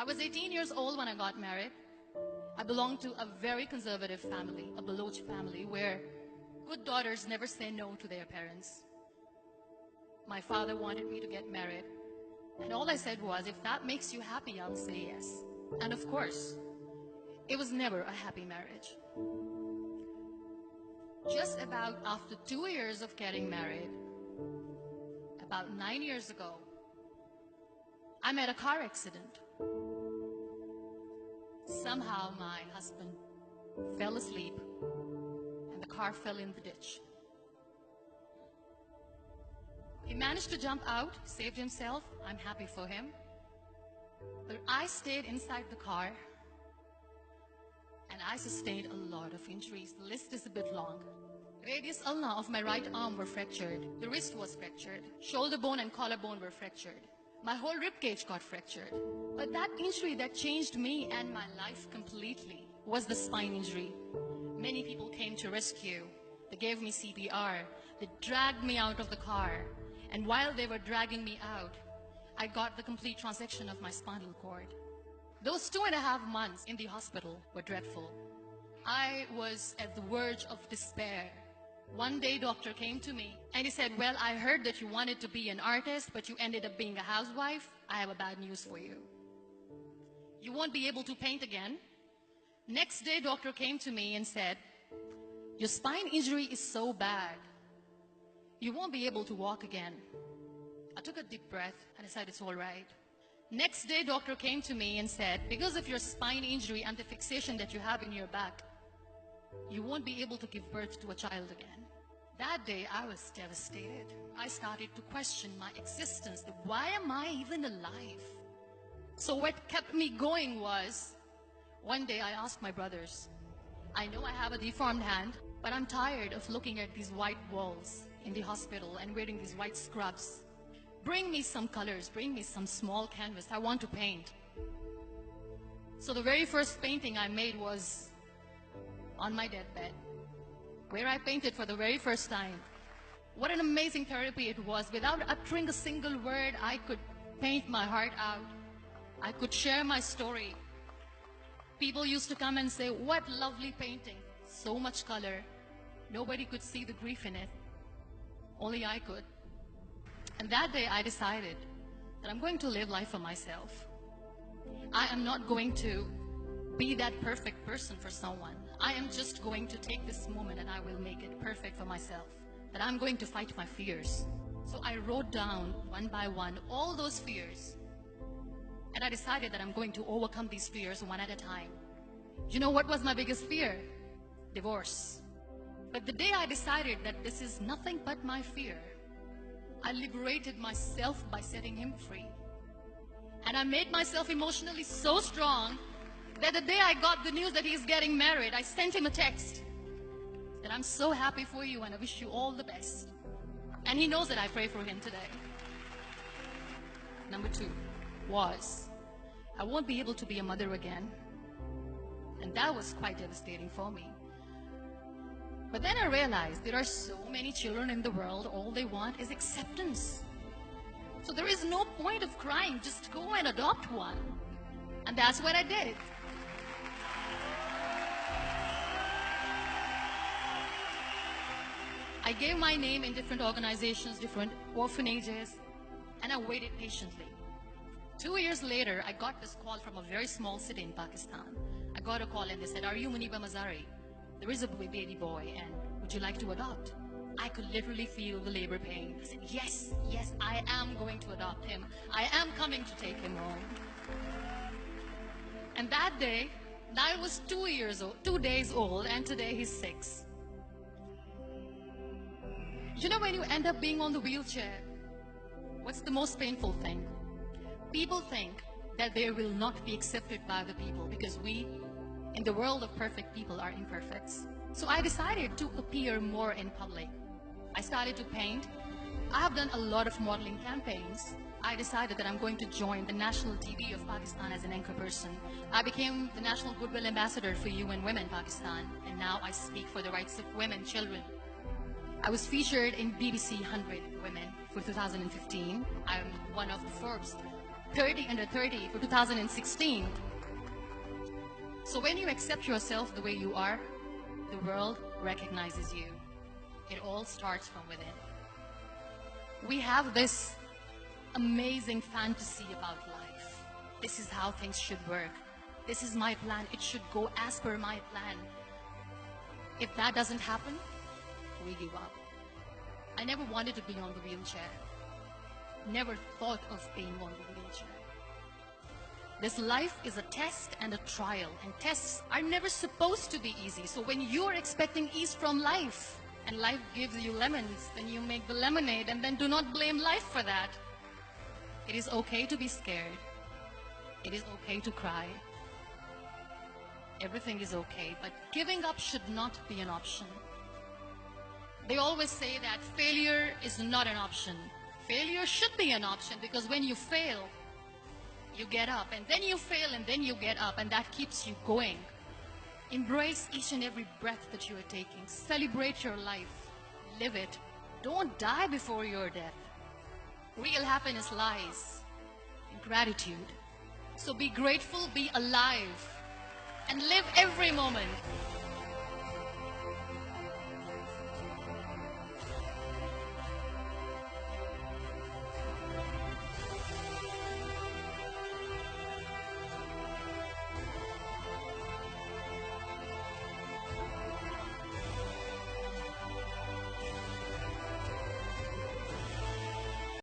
I was 18 years old when I got married. I belonged to a very conservative family, a Baloch family, where good daughters never say no to their parents. My father wanted me to get married, and all I said was, if that makes you happy, I'll say yes. And of course, it was never a happy marriage. Just about after 2 years of getting married, about 9 years ago, I met a car accident. Somehow my husband fell asleep and the car fell in the ditch. He managed to jump out, saved himself. I'm happy for him. But I stayed inside the car and I sustained a lot of injuries. The list is a bit long. Radius ulna of my right arm were fractured. The wrist was fractured. Shoulder bone and collarbone were fractured. My whole rib cage got fractured. But that injury that changed me and my life completely was the spine injury. Many people came to rescue. They gave me CPR. They dragged me out of the car. And while they were dragging me out, I got the complete transection of my spinal cord. Those 2.5 months in the hospital were dreadful. I was at the verge of despair. One day, doctor came to me and he said, well, I heard that you wanted to be an artist, but you ended up being a housewife. I have a bad news for you. You won't be able to paint again. Next day, doctor came to me and said, your spine injury is so bad, you won't be able to walk again. I took a deep breath and I said, it's all right. Next day, doctor came to me and said, because of your spine injury and the fixation that you have in your back, you won't be able to give birth to a child again. That day, I was devastated. I started to question my existence. Why am I even alive? So what kept me going was, one day I asked my brothers, I know I have a deformed hand, but I'm tired of looking at these white walls in the hospital and wearing these white scrubs. Bring me some colors, bring me some small canvas. I want to paint. So the very first painting I made was on my deathbed, where I painted for the very first time. What an amazing therapy it was. Without uttering a single word, I could paint my heart out. I could share my story. People used to come and say, what lovely painting. So much color. Nobody could see the grief in it. Only I could. And that day I decided that I'm going to live life for myself. I am not going to be that perfect person for someone. I am just going to take this moment and I will make it perfect for myself. That I'm going to fight my fears. So I wrote down one by one all those fears. And I decided that I'm going to overcome these fears one at a time. You know what was my biggest fear? Divorce. But the day I decided that this is nothing but my fear, I liberated myself by setting him free. And I made myself emotionally so strong that the day I got the news that he's getting married, I sent him a text that I'm so happy for you and I wish you all the best. And he knows that I pray for him today. Number 2 was, I won't be able to be a mother again. And that was quite devastating for me. But then I realized there are so many children in the world, all they want is acceptance. So there is no point of crying, just go and adopt one. And that's what I did. I gave my name in different organizations, different orphanages, and I waited patiently. 2 years later, I got this call from a very small city in Pakistan. I got a call and they said, are you Muniba Mazari? There is a baby boy and would you like to adopt? I could literally feel the labor pain. I said, yes, yes, I am going to adopt him. I am coming to take him home. And that day, I was 2 days old, and today he's 6. You know, when you end up being on the wheelchair, what's the most painful thing? People think that they will not be accepted by the people because we, in the world of perfect people, are imperfects. So I decided to appear more in public. I started to paint. I have done a lot of modeling campaigns. I decided that I'm going to join the national TV of Pakistan as an anchor person. I became the National Goodwill Ambassador for UN Women Pakistan, and now I speak for the rights of women, children. I was featured in BBC 100 Women for 2015. I'm one of the Forbes 30 under 30 for 2016. So when you accept yourself the way you are, the world recognizes you. It all starts from within. We have this amazing fantasy about life. This is how things should work. This is my plan. It should go as per my plan. If that doesn't happen, we give up. I never wanted to be on the wheelchair. Never thought of being on the wheelchair. This life is a test and a trial, and tests are never supposed to be easy. So when you're expecting ease from life, and life gives you lemons, then you make the lemonade, and then do not blame life for that. It is okay to be scared. It is okay to cry. Everything is okay, but giving up should not be an option. They always say that failure is not an option. Failure should be an option, because when you fail, you get up, and then you fail, and then you get up, and that keeps you going. Embrace each and every breath that you are taking. Celebrate your life. Live it. Don't die before your death. Real happiness lies in gratitude. So be grateful, be alive, and live every moment.